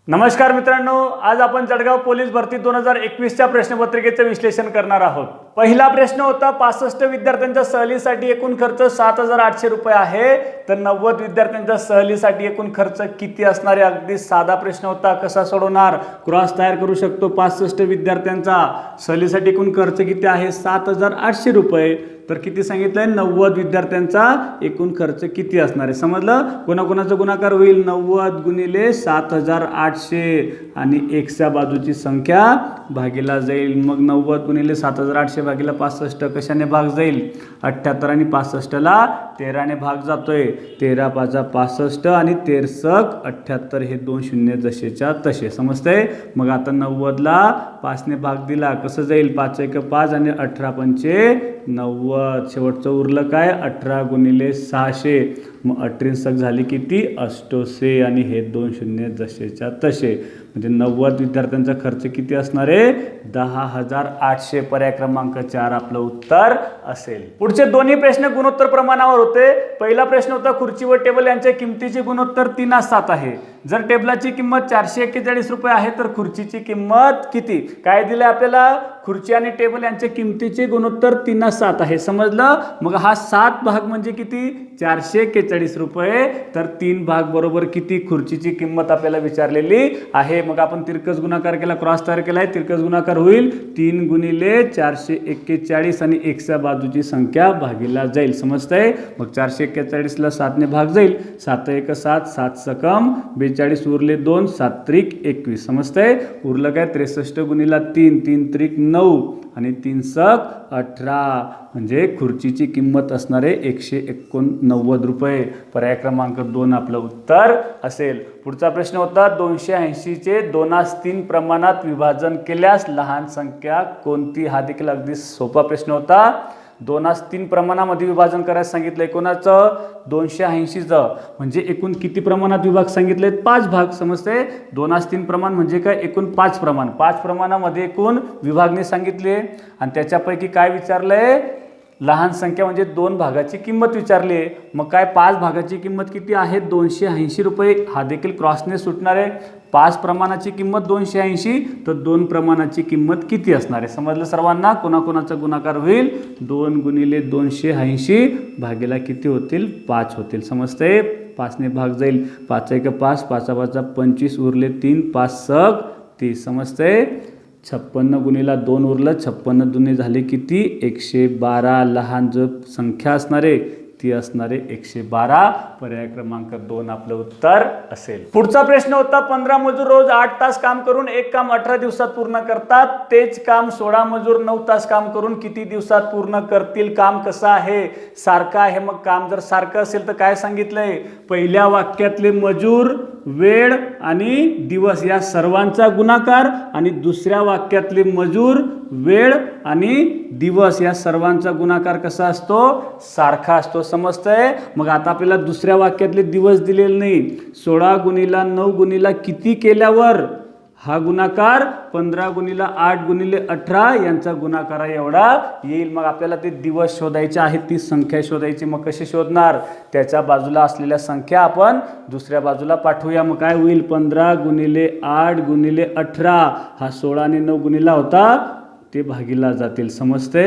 नमस्कार मित्रांनो, आज आपण जळगाव पोलीस भरती 2021च्या प्रश्नपत्रिकेचे विश्लेषण करणार आहोत। पहिला प्रश्न होता 65 विद्यार्थ्यांच्या सहलीसाठी एकूण खर्च 7,800 रुपये आहे, तर 90 विद्यार्थ्यांच्या सहलीसाठी एकूण खर्च किती असणार आहे? अगदी साधा प्रश्न होता, कसा सोडवणार? क्रॉस तयार करू शकतो। 65 विद्यार्थ्यांचा सहलीसाठी एकूण खर्च किती आहे? 7,800 रुपये। तर किती सांगितलंय? 90 विद्यार्थ्यांचा एकूण खर्च किती असणार आहे? समजलं? कोणाकोणाचा गुणाकार होईल? 90 गुणिले 7,800 आणि एक्सच्या बाजूची संख्या भागीला जाईल। मग 90 गुणिले 7,800 भागीला 65 कशाने भाग जाईल? 78 आणि 65ला 13ने भाग जातोय। 13 5 65 आणि 13 78, हे दोन शून्य जसेच्या तसे। समजतंय? मग आता 90ला 5ने भाग दिला, कसं जाईल? 5 1 5 आणि 18 पंचे 90। शेवटचं उरलं काय? 18 गुणिले 600, मग 18 झाली किती? 800 आणि हे दोन शून्य जसेच्या तसे। म्हणजे 90 विद्यार्थ्यांचा खर्च किती असणार आहे? 10,800। पर्याय क्रमांक 4 आपलं उत्तर असेल। पुढचे दोन्ही प्रश्न गुणोत्तर प्रमाणावर होते। पहिला प्रश्न होता खुर्ची व टेबल यांच्या किमतीचे गुणोत्तर 3:7 आहे। जर टेबलाची किंमत 441 रुपये आहे तर खुर्चीची किंमत किती? काय दिले आपल्याला? खुर्ची आणि टेबल यांच्या किमतीचे गुणोत्तर 3:7 आहे। समजलं? मग हा 7 भाग म्हणजे किती? 441 रुपये। तर 3 भाग बरोबर किती? खुर्चीची किंमत आपल्याला विचारलेली आहे। मग आपण तिरकस गुणाकार केला, क्रॉस तयार केलाय, तिरकस गुणाकार होईल 3 गुणिले 441 आणि एक्सच्या बाजूची संख्या भागीला जाईल। समजतंय? मग 441ला 7ने भाग जाईल, 7 1 7 7 सकम 42 उरले 2 7 त्रिक 21। समजतंय? उरलं काय? 63 गुणिला 3 3 त्रिक 9 आणि 3 सक 18, म्हणजे खुर्चीची किंमत असणार आहे 189 रुपये। पर्याय क्रमांक 2 आपलं उत्तर असेल। पुढचा प्रश्न होता 280 चे 2:3 प्रमाणात विभाजन केल्यास लहान संख्या कोणती? हा देखील अगदी सोपा प्रश्न होता। 2:3 प्रमाणामध्ये विभाजन करायला सांगितलंय। कोणाचं? 280चं। म्हणजे एकूण किती प्रमाणात विभाग सांगितले? 5 भाग। समजते? 2:3 प्रमाण म्हणजे काय? एकूण 5 प्रमाण। 5 प्रमाणामध्ये एकूण विभागणी सांगितले आणि त्याच्यापैकी काय विचारलंय? लहान संख्या म्हणजे 2 भागाची किंमत विचारली आहे। मग काय 5 भागाची किंमत किती आहे? 280 रुपये। हा देखील क्रॉसने सुटणार आहे। 5 प्रमाणाची किंमत 280, तर 2 प्रमाणाची किंमत किती असणार आहे? समजलं सर्वांना? कोणाकोणाचा गुणाकार होईल? 2 गुणिले 280 भागीला किती होतील? 5 होतील। समजते? 5ने भाग जाईल, 5 1 5 5 5 25 उरले 3 5 सक 30। समजते? 56 गुणिला 2 उरलं, 56 दुने झाले किती? 112। लहान जो संख्या असणार आहे ती असणारे 112। पर्याय क्रमांक 2 आपलं उत्तर असेल। पुढचा प्रश्न होता 15 मजूर रोज 8 तास काम करून एक काम 18 दिवसात पूर्ण करतात, तेच काम 16 मजूर 9 तास काम करून किती दिवसात पूर्ण करतील? काम कसं आहे? सारखं आहे। मग काम जर सारखं असेल तर काय सांगितलंय? पहिल्या वाक्यातले मजूर, वेळ आणि दिवस या सर्वांचा गुणाकार आणि दुसऱ्या वाक्यातले मजूर, वेळ आणि दिवस या सर्वांचा गुणाकार कसा असतो? सारखा असतो। समजतंय? मग आता आपल्याला दुसऱ्या वाक्यातले दिवस दिलेले नाही। 16 गुणिला 9 गुणिला किती केल्यावर हा गुणाकार 15 गुणिला 8 गुणिले 18 यांचा गुणाकार एवढा येईल। मग आपल्याला ते दिवस शोधायचे आहेत, ती संख्या शोधायची। मग कशी शोधणार? त्याच्या बाजूला असलेल्या संख्या आपण दुसऱ्या बाजूला पाठवूया। मग काय होईल? 15 गुणिले 8 गुणिले 18, हा 16 आणि 9 गुणिला होता, ते भागीला जातील। समजते?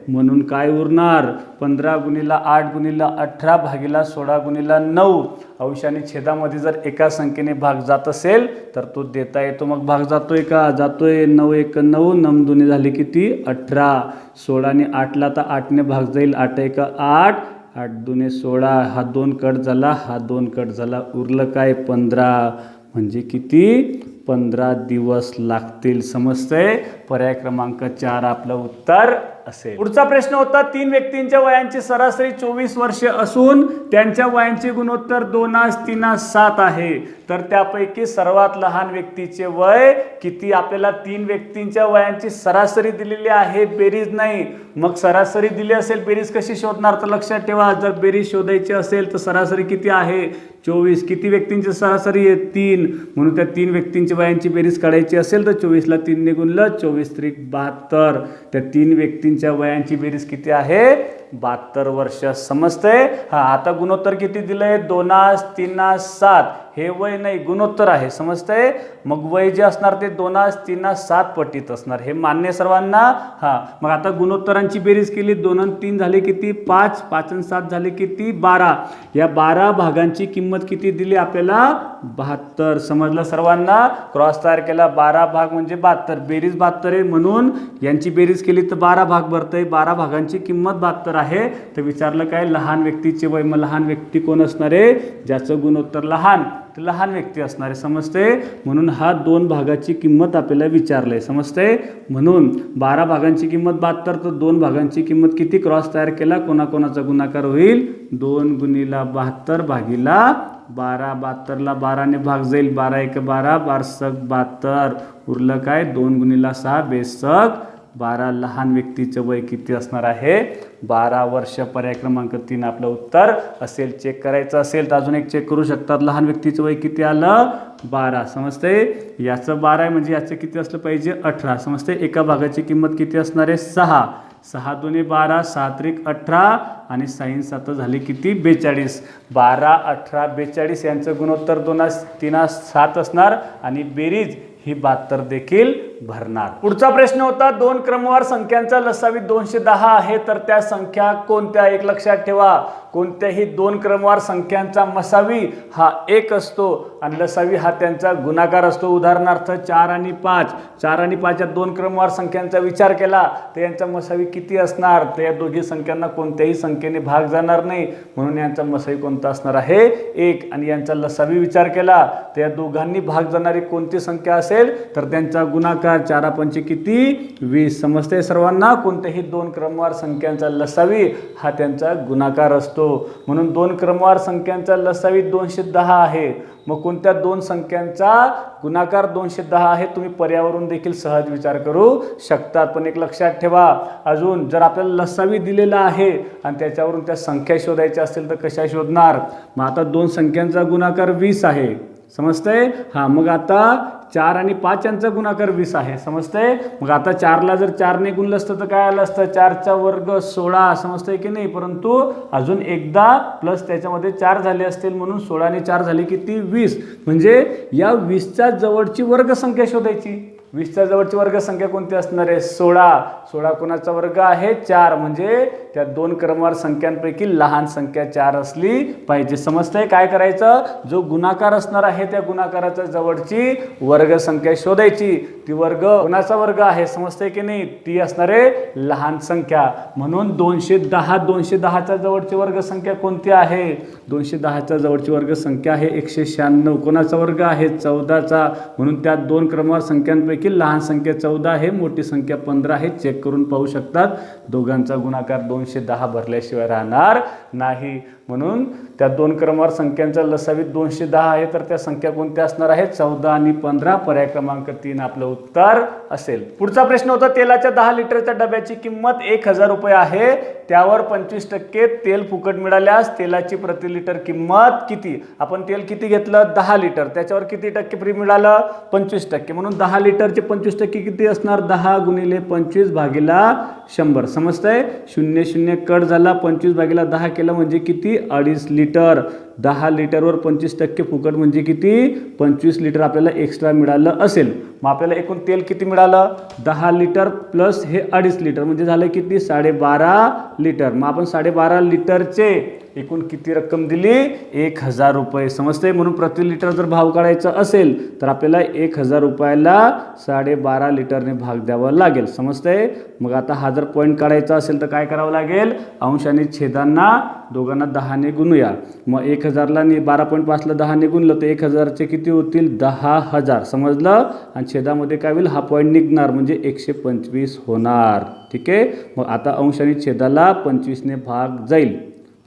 म्हणून काय उरणार? 15 गुणिला 8 गुणिला 18 भागीला 16 गुणिला 9। अंश आणि छेदामध्ये जर एका संख्येने भाग जात असेल तर तो देता येतो। मग भाग जातोय का? जातोय। 9 1 9 9 दुने झाले किती? 18। 16 आणि 8ला तर 8ने भाग जाईल, 8 1 8 8 दुने 16, हा 2 कट झाला, हा 2 कट झाला, उरलं काय? 15। म्हणजे किती? 15 दिवस लागतील। समजतंय? पर्याय क्रमांक 4 आपलं उत्तर असेल। पुढचा प्रश्न होता 3 व्यक्तींच्या वयांची सरासरी 24 वर्ष असून त्यांच्या वयांचे गुणोत्तर 2:3:7 आहे, तर त्यापैकी सर्वात लहान व्यक्तीचे वय किती? आपल्याला 3 व्यक्तींच्या वयांची सरासरी दिलेली आहे, बेरीज नाही। मग सरासरी दिली असेल, बेरीज कशी शोधणार? तर लक्षात ठेवा, जर बेरीज शोधायची असेल तर सरासरी किती आहे? 24। किती व्यक्तींची सरासरी आहे? 3। म्हणून त्या 3 व्यक्तींच्या वयांची बेरीज काढायची असेल तर 24ला 3ने गुणलं, 24 त्रिक 72। त्या 3 व्यक्तींच्या वयांची बेरीज किती आहे? 72 वर्ष. समजतंय? हा, आता गुणोत्तर किती दिलंय? 2 3 7. हे वय नाही, गुणोत्तर आहे. समजतंय? मग वय जे असणार ते 2 3 7 पटीत असणार. हे मान्य सर्वांना? हा, मग आता गुणोत्तरांची बेरीज केली. 2 आणि 3 झाले किती? 5. 5 आणि 7 झाले किती? 12. या 12 भागांची किंमत किती दिली आपल्याला? 72. समजलं सर्वांना? क्रॉस तयार केला. 12 भाग म्हणजे 72. बेरीज 72 आहे म्हणून यांची बेरीज केली तर 12 भाग भरतंय. 12 भागांची किंमत 72 आहे. तर विचारलं काय? लहान व्यक्तीचे वय. मग लहान व्यक्ती कोण असणार आहे? ज्याचं गुणोत्तर लहान, तर लहान व्यक्ती असणार आहे. समजते? म्हणून हा 2 भागाची किंमत आपल्याला विचारलंय. समजते? म्हणून 12 भागांची किंमत 72, तर 2 भागांची किंमत किती? क्रॉस तयार केला. कोणाकोणाचा गुणाकार होईल? 2 गुणिला 72 भागीला 12. 72 ला 12 ने भाग जाईल. 12 1 12, 12 72. उरलं काय? 2 गुणिला 6 बेसक 12. लहान व्यक्तीचं वय किती असणार आहे? 12 वर्ष. पर्याय क्रमांक 3 आपलं उत्तर असेल. चेक करायचं असेल तर अजून एक चेक करू शकतात. लहान व्यक्तीचं वय किती आलं? 12. समजते? याचं 12 आहे म्हणजे याचं किती असलं पाहिजे? 18. समजते? एका भागाची किंमत किती असणार आहे? 6. 6 2 12, 7 3 18 आणि 6 7 झाले किती? 42. 12 18 42 यांचं गुणोत्तर 2 3 7 असणार आणि बेरीज ही 72 देखील भरणार. पुढचा प्रश्न होता, 2 क्रमवार संख्यांचा लसावी 210 आहे, तर त्या संख्या कोणत्या? एक लक्षात ठेवा, कोणत्याही 2 क्रमवार संख्यांचा मसावी हा 1 असतो आणि लसावी हा त्यांचा गुणाकार असतो. उदाहरणार्थ 4 आणि 5. 4 आणि 5 या 2 क्रमवार संख्यांचा विचार केला तर यांचा मसावी किती असणार? तर या दोघी संख्यांना कोणत्याही संख्येने भाग जाणार नाही, म्हणून यांचा मसावी कोणता असणार आहे? 1. आणि यांचा लसावी विचार केला तर या दोघांनी भाग जाणारी कोणती संख्या असेल? तर त्यांचा गुणाकार 4 5 किती? 20. समजते सर्वांना? कोणत्याही 2 क्रमवार संख्यांचा लसावी हा त्यांचा गुणाकार असतो. म्हणून 2 क्रमवार संख्यांचा लसावी 210 आहे. मग कोणत्या 2 संख्यांचा गुणाकार 210 आहे? तुम्ही पर्यावरून देखील सहज विचार करू शकतात. पण एक लक्षात ठेवा, अजून जर आपल्याला लसावी दिलेला आहे आणि त्याच्यावरून त्या संख्या शोधायच्या असतील तर कशा शोधणार? मग आता 2 संख्यांचा गुणाकार 20 आहे. समजतंय? हा, मग आता 4 आणि 5 यांचा गुणाकार 20 आहे. समजतंय? मग आता 4ला जर 4 ने गुणलं असतं तर काय आलं असतं? 4चा वर्ग 16. समजतंय की नाही? परंतु अजून एकदा प्लस त्याच्यामध्ये 4 झाले असतील म्हणून 16 आणि 4 झाले किती? 20. म्हणजे या 20च्या जवळची वर्गसंख्या शोधायची. 20च्या जवळची वर्गसंख्या कोणती असणार आहे? 16. 16 कोणाचा वर्ग आहे? 4. म्हणजे त्या 2 क्रमवार संख्यांपैकी लहान संख्या 4 असली पाहिजे. समजतंय? काय करायचं? जो गुणाकार असणार आहे त्या गुणाकाराच्या जवळची वर्गसंख्या शोधायची. ती वर्ग कोणाचा वर्ग आहे? समजतंय की नाही? ती असणार आहे लहान संख्या. म्हणून 210. 210च्या जवळची वर्गसंख्या कोणती आहे? 210च्या जवळची वर्गसंख्या आहे 196. कोणाचा वर्ग आहे? 14चा. म्हणून त्या 2 क्रमवार संख्यांपैकी लहान संख्या 14 आहे, मोठी संख्या 15 आहे. चेक करून पाहू शकतात. दोघांचा गुणाकार 210 भरल्याशिवाय राहणार नाही. म्हणून त्या 2 क्रमवार संख्यांचा लसावी 210 आहे, तर त्या संख्या कोणत्या असणार आहेत? 14 आणि 15. पर्याय क्रमांक 3 आपलं उत्तर असेल. पुढचा प्रश्न होता, तेलाच्या 10 लिटरच्या डब्याची किंमत 1000 रुपये आहे, त्यावर 25% तेल फुकट मिळाल्यास तेलाची प्रति लिटर किंमत किती? आपण तेल किती घेतलं? 10 लिटर. त्याच्यावर किती टक्के फ्री मिळालं? 25%. म्हणून 10 लिटरचे 25% किती असणार? 10 गुणिले 25 भागीला 100. समजतंय? 0 0 कट झाला. 25 भागीला 10 केलं म्हणजे किती? 2.5 लिटर. 10 लिटरवर 25% फुकट म्हणजे किती? 25 लिटर आपल्याला एक्स्ट्रा मिळालं असेल. मग आपल्याला एकूण तेल किती मिळालं? 10 लिटर प्लस हे 2.5 लिटर म्हणजे झालं किती? 12.5 लिटर. मग आपण 12.5 लिटरचे एकूण किती रक्कम दिली? 1000 रुपये. समजते? म्हणून प्रति लिटर जर भाव काढायचा असेल तर आपल्याला 1000 रुपयाला 12.5 लिटरने भाग द्यावा लागेल. समजते? मग आता हा जर पॉईंट काढायचा असेल तर काय करावं लागेल? अंश आणि छेदांना दोघांना 10 ने गुणूया. मग 1000ला 12.5ला 10 ने गुणलं तर 1000चे किती होतील? 10,000. समजलं? आणि छेदामध्ये काय होईल? हा पॉईंट निघणार म्हणजे 125 होणार. ठीक आहे? मग आता अंश आणि छेदाला 25 ने भाग जाईल.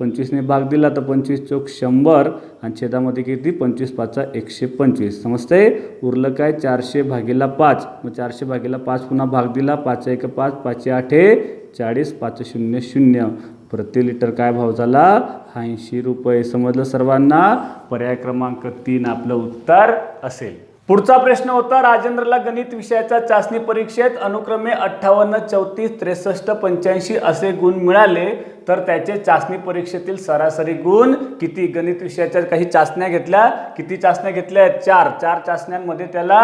25 ने भाग दिला तर 25 चौक 100 आणि छेदामध्ये किती? 25 5 125. समजते? उरलं काय? 400 भागीला 5. मग 400 भागीला 5 पुन्हा भाग दिला. 5 1 5, 5 8 40, 5 0 0. प्रति लिटर काय भाव झाला? 80 रुपये. समजलं सर्वांना? पर्याय क्रमांक 3 आपलं उत्तर असेल. पुढचा प्रश्न होता, राजेंद्रला गणित विषयाच्या चाचणी परीक्षेत अनुक्रमे 58, 34, 63, 85 असे गुण मिळाले तर त्याचे चाचणी परीक्षेतील सरासरी गुण किती? गणित विषयाच्या काही चाचण्या घेतल्या, किती चाचण्या घेतल्या? 4 चाचण्यांमध्ये त्याला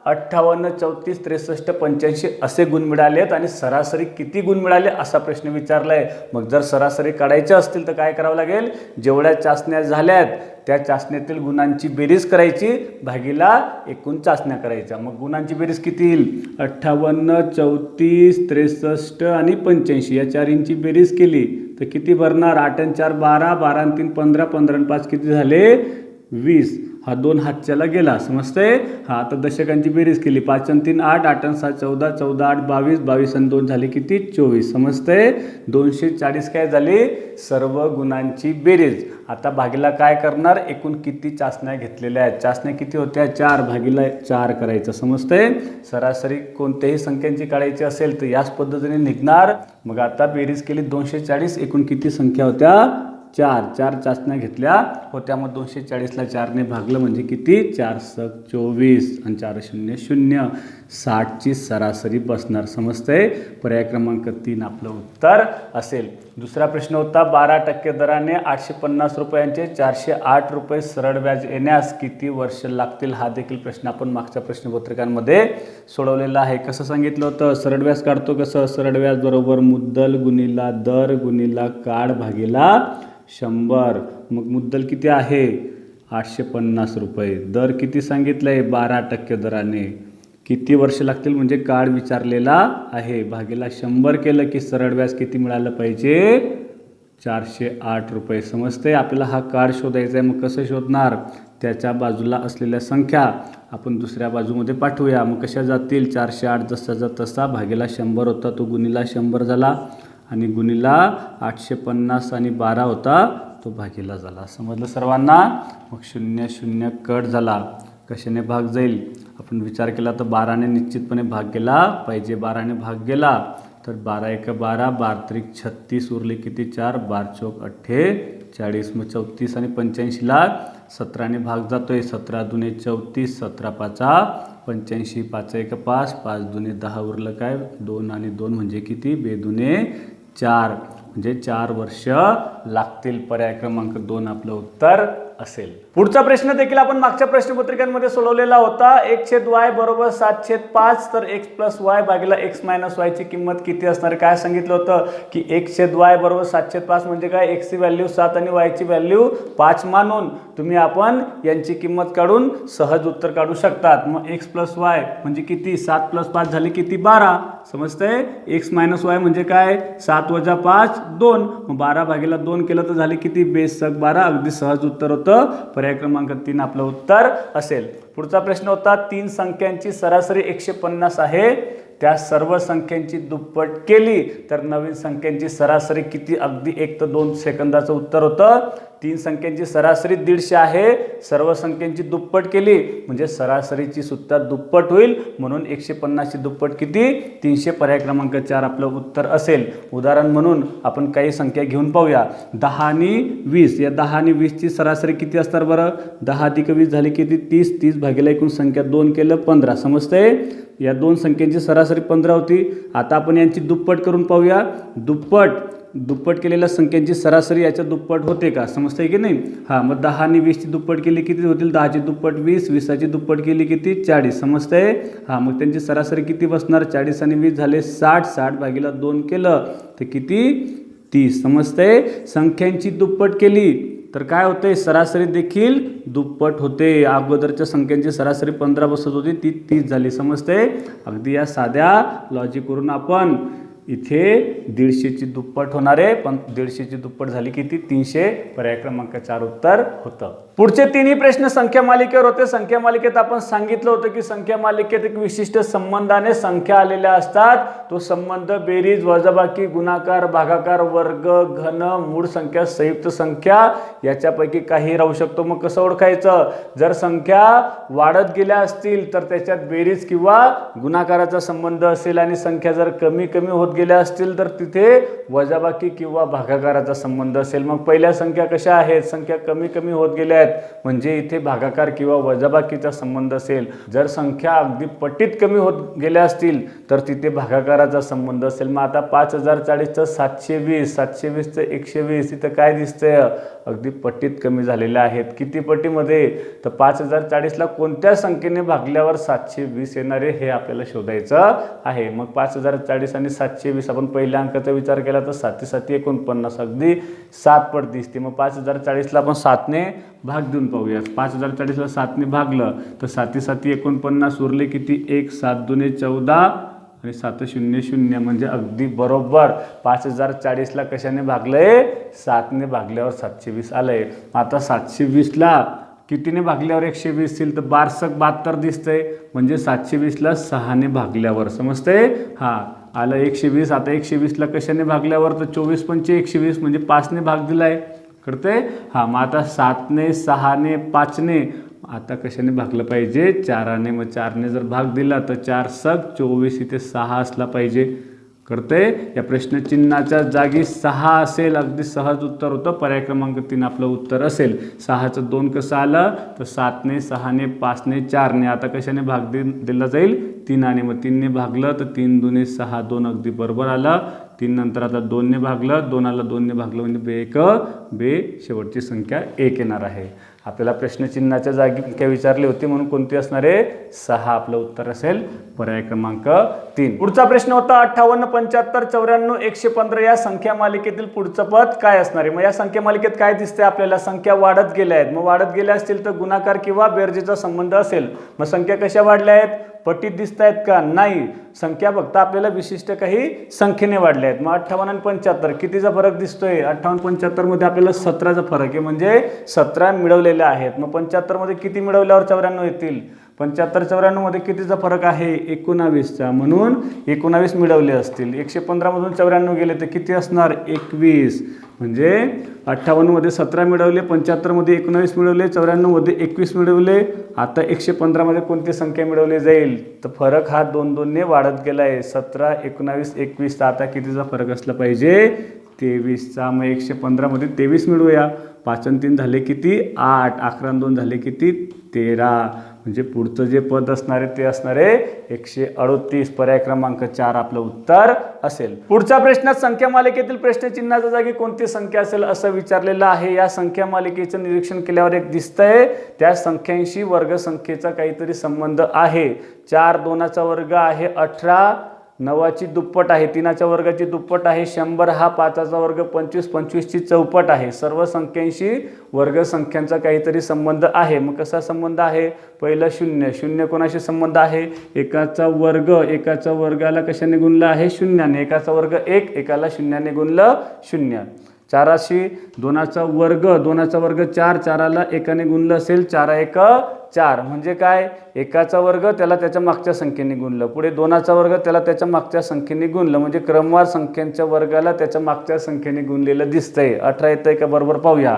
58, 34, 63, 85 असे गुण मिळालेत आणि सरासरी किती गुण मिळाले असा प्रश्न विचारलाय. मग जर सरासरी काढायचे असतील तर काय करावं लागेल? जेवढ्या चाचण्या झाल्यात त्या चाचण्यातील गुणांची बेरीज करायची भागीला एकूण चाचण्या करायच्या. मग गुणांची बेरीज किती येईल? 58, 34, 63 आणि 85 या चारींची बेरीज केली तर किती भरणार? 8 आणि 4 12, 12 आणि 3 15, 15 आणि 5 किती झाले? 20. हा 2 हातच्याला गेला, समजतंय? हा आता दशकांची बेरीज केली. 5 आणि 3 8, 8 आणि 6 14, 14 8 22, 22 आणि 2 झाले किती? 24. समजतंय? 240 काय झाली? सर्व गुणांची बेरीज. आता भागीला काय करणार? एकूण किती चाचण्या घेतलेल्या आहेत? चाचण्या किती होत्या? 4 भागीला 4 करायचं. समजतंय? सरासरी कोणत्याही संख्यांची काढायची असेल तर याच पद्धतीने निघणार. मग आता बेरीज केली 240, एकूण किती संख्या होत्या? 4 चाचण्या घेतल्या होत्या. मग 240ला 4ने भागलं म्हणजे किती? 4 × 24 आणि 4 0 0 60ची सरासरी बसणार. समजतंय? पर्याय क्रमांक 3 आपलं उत्तर असेल. दुसरा प्रश्न होता, 12% दराने 850 रुपयांचे 408 रुपये सरळ व्याज येण्यास किती वर्ष लागतील? हा देखील प्रश्न आपण मागच्या प्रश्नपत्रिकांमध्ये सोडवलेला आहे. कसं सांगितलं होतं? सरळ व्याज काढतो कसं? सरळ व्याज बरोबर मुद्दल गुणिला दर गुणिला काळ भागीला 100. मग मुद्दल किती आहे? 850 रुपये. दर किती सांगितलंय? 12% दराने. किती वर्ष लागतील म्हणजे काळ विचारलेला आहे. भागीला 100 केलं की सरळ व्याज किती मिळालं पाहिजे? 408 रुपये. समजते? आपल्याला हा काळ शोधायचा आहे. मग कसं शोधणार? त्याच्या बाजूला असलेल्या संख्या आपण दुसऱ्या बाजूमध्ये पाठवूया. मग कशा जातील? 408 जसाचा तसा भागीला 100 होता तो गुणिला 100 झाला आणि गुणिला 850 आणि 12 होता तो भागीला झाला. समजलं सर्वांना? मग 0 0 कट झाला. कशाने भाग जाईल? आपण विचार केला तर 12ने निश्चितपणे भाग गेला पाहिजे. 12ने भाग गेला तर 12 1 12, 12 3 36 उरले किती? 4, 12 4 48. मग 34 आणि 85ला 17ने भाग जातोय. 17 2 34, 17 5 85, 5 1 5, 5 2 10 उरलं काय? 2 आणि 2 म्हणजे किती? 2 2 4 म्हणजे 4 वर्ष लागतील. पर्याय क्रमांक 2 आपलं उत्तर असेल. पुढचा प्रश्न देखील आपण मागच्या प्रश्नपत्रिकांमध्ये सोडवलेला होता. 1/y बरोबर 7/5 तर x + y भागीला x - y ची किंमत किती असणार? काय सांगितलं होतं की 1/y बरोबर 7/5 म्हणजे काय? x ची व्हॅल्यू 7 आणि y ची व्हॅल्यू 5 मानून तुम्ही आपण यांची किंमत काढून सहज उत्तर काढू शकतात. मग x + y म्हणजे किती? 7 + 5 झाले किती? 12. समजतंय? x - y म्हणजे काय? 7 - 5 2. मग 12 भागीला 2 केलं तर झाले किती? बेस 12. अगदी सहज उत्तर होतं. पर्याय क्रमांक 3 आपलं उत्तर असेल. पुढचा प्रश्न होता, 3 संख्यांची सरासरी 150 आहे. त्या सर्व संख्यांची दुप्पट केली तर नवीन संख्यांची सरासरी किती? अगदी 1 ते 2 सेकंदाचं उत्तर होतं. 3 संख्यांची सरासरी 150 आहे. सर्व संख्यांची दुप्पट केली म्हणजे सरासरीची सुद्धा दुप्पट होईल. म्हणून 150 ची दुप्पट किती? 300. पर्याय क्रमांक 4 आपलं उत्तर असेल. उदाहरण म्हणून आपण काही संख्या घेऊन पाहूया. 10 आणि 20. या 10 आणि 20 ची सरासरी किती असणार बरं? 10 अधिक 20 झाले किती? 30. 30 भागीला एकूण संख्या 2 केलं 15. समजतंय? या 2 संख्यांची सरासरी 15 होती. आता आपण यांची दुप्पट करून पाहूया. दुप्पट केलेल्या संख्यांची सरासरी याच्या दुप्पट होते का? समजतंय की नाही? हां, मग 10 आणि 20 ची दुप्पट केली किती होतील? 10 ची दुप्पट 20, 20 ची दुप्पट केली किती? 40. समजतंय? हां, मग त्यांची सरासरी किती बसणार? 40 आणि 20 झाले 60. 60 भागीला 2 केलं तर किती? 30. समजतंय? संख्यांची दुप्पट केली तर काय होते? सरासरी देखील दुप्पट होते. अगोदरच्या संख्यांची सरासरी 15 बसत होती, ती 30 झाली. समजते? अगदी या साध्या लॉजिकवरून आपण इथे 150 ची दुप्पट होणार आहे, पण 150 ची दुप्पट झाली किती? 300. पर्याय क्रमांक 4 उत्तर होतं. पुढचे तिन्ही प्रश्न संख्या मालिकेवर होते. संख्या मालिकेत आपण सांगितलं होतं की संख्या मालिकेत एक विशिष्ट संबंधाने संख्या आलेल्या असतात. तो संबंध बेरीज, वजाबाकी, गुणाकार, भागाकार, वर्ग, घन, मूळ संख्या, संयुक्त संख्या याच्यापैकी काही राहू शकतो. मग कसं ओळखायचं? जर संख्या वाढत गेल्या असतील तर त्याच्यात बेरीज किंवा गुणाकाराचा संबंध असेल आणि संख्या जर कमी कमी होत गेल्या असतील तर तिथे वजाबाकी किंवा भागाकाराचा संबंध असेल। मग पहिल्या संख्या कशा आहेत, संख्या कमी कमी होत गेल्या आहेत म्हणजे इथे भागाकार किंवा वजाबाकीचा संबंध असेल। जर संख्या अगदी पटीत कमी होत गेल्या असतील तर तिथे भागाकाराचा संबंध असेल। मग आता 5040चं 720, 720चं 120 इथं काय दिसतंय, अगदी पटीत कमी झालेले आहेत। किती पटीमध्ये, तर 5040ला कोणत्या संख्येने भागल्यावर 720 येणार आहे हे आपल्याला शोधायचं आहे। मग 5040 आणि 720 आपण पहिल्या अंकाचा विचार केला तर 7 7 49 अगदी 7 पट दिसते। मग 5040ला आपण 7ने भाग देऊन पाहूया। 5040ला 7ने भागलं तर 7 7 49 उरले किती, 1 7 2 14 आणि 7 0 0 म्हणजे अगदी बरोबर 5040ला कशाने भागलंय, 7ने भागल्यावर 720 आलंय। आता 720ला कितीने भागल्यावर 120 येईल, तर 1272 दिसतंय म्हणजे 720ला 6ने भागल्यावर, समजतंय, हा आलं 120। आता 120ला कशाने भागल्यावर, तर 24 पंचे 120 म्हणजे 5ने भाग दिलाय, कळतंय, हा। मग आता 7ने 6ने 5ने आता कशाने भागलं पाहिजे, 4ने। मग 4ने जर भाग दिला तर 4 सग 24 इथे 6 असला पाहिजे, कळतंय। या प्रश्नचिन्हाच्या जागी 6 असेल, अगदी सहज उत्तर होतं। पर्याय क्रमांक 3 आपलं उत्तर असेल। 6चं 2 कसं आलं, तर 7ने 6ने 5ने 4ने आता कशाने भाग दिला जाईल, 3ने। मग 3ने भागलं तर 3 2 6 2 अगदी बरोबर आलं। 3 नंतर आता 2ने भागलं, 2ला 2ने भागलं म्हणजे बे 1 बे, शेवटची संख्या 1 येणार आहे। आपल्याला प्रश्नचिन्हाच्या जागी संख्या विचारली होती म्हणून कोणती असणार आहे, 6 आपलं उत्तर असेल, पर्याय क्रमांक 3। पुढचा प्रश्न होता 58 75 94 115 या संख्या मालिकेतील पुढचं पद काय असणार आहे। मग या संख्या मालिकेत काय दिसतंय आपल्याला, संख्या वाढत गेल्या आहेत। मग वाढत गेल्या असतील तर गुणाकार किंवा बेरजेचा संबंध असेल। मग संख्या कशा वाढल्या आहेत, पटीत दिसत आहेत का, नाही, संख्या फक्त आपल्याला विशिष्ट काही संख्येने वाढल्या आहेत। मग 58 आणि 75 कितीचा फरक दिसतोय, 58 75 मध्ये आपल्याला 17चा फरक आहे म्हणजे 17 मिळवलेले आहेत। मग 75 मध्ये किती मिळवल्यावर 94 येतील, 75 94 मध्ये कितीचा फरक आहे, 19चा, म्हणून 19 मिळवले असतील। 115 मधून 94 गेले तर किती असणार, 21, म्हणजे 58 मध्ये 17 मिळवले, 75 मध्ये 19 मिळवले, 94 मध्ये 21 मिळवले। आता 115 मध्ये कोणती संख्या मिळवली जाईल, तर फरक हा 2 2 ने वाढत गेलाय, 17 19 21, आता कितीचा फरक असला पाहिजे, 23चा। मग 115 मध्ये 23 मिळवूया, 5 आणि 3 झाले किती, 8, 11 आणि 2 झाले किती, 13, म्हणजे पुढचं जे पद असणार आहे ते असणार आहे 138, पर्याय क्रमांक 4 आपलं उत्तर असेल। पुढच्या प्रश्नात संख्या मालिकेतील प्रश्नचिन्हाच्या जागी कोणती संख्या असेल असं विचारलेलं आहे। या संख्या मालिकेचं निरीक्षण केल्यावर एक दिसतंय, त्या संख्यांशी वर्गसंख्येचा काहीतरी संबंध आहे। 4 2चा वर्ग आहे 18, 9ची दुप्पट आहे, 3च्या वर्गाची दुप्पट आहे 100, हा 5चा वर्ग 25, 25ची चौपट आहे। सर्व संख्यांशी वर्गसंख्यांचा काहीतरी संबंध आहे। मग कसा संबंध आहे, पहिलं 0 0 कोणाशी संबंध आहे, एकाचा वर्ग, एकाचा वर्गाला कशाने गुणलं आहे, 0ने, एकाचा वर्ग 1, एकाला 0ने गुणलं 0। 4शी 2चा वर्ग, 2चा वर्ग 4, 4ला 1ने गुणलं असेल, 4 1 4, म्हणजे काय, एकाचा वर्ग त्याला त्याच्या मागच्या संख्येने गुणलं, पुढे 2चा वर्ग त्याला त्याच्या मागच्या संख्येने गुणलं, म्हणजे क्रमवार संख्यांच्या वर्गाला त्याच्या मागच्या संख्येने गुणलेलं दिसतंय। 18 येतंय का, बरोबर पाहूया,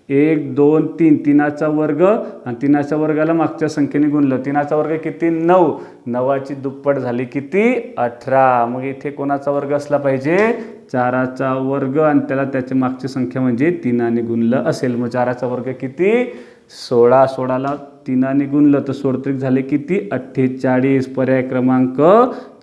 1 2 3, 3चा वर्ग आणि 3च्या वर्गाला मागच्या संख्येने गुणलं, 3चा वर्ग किती, 9, 9ची दुप्पट झाली किती, 18, मग इथे कोणाचा वर्ग असला पाहिजे, 4चा वर्ग आणि त्याला त्याच्या मागची संख्या म्हणजे 3ने गुणलं असेल। मग 4चा वर्ग किती, 16, 16ला 3ने गुणलं तर 16 झाले किती, 48, पर्याय क्रमांक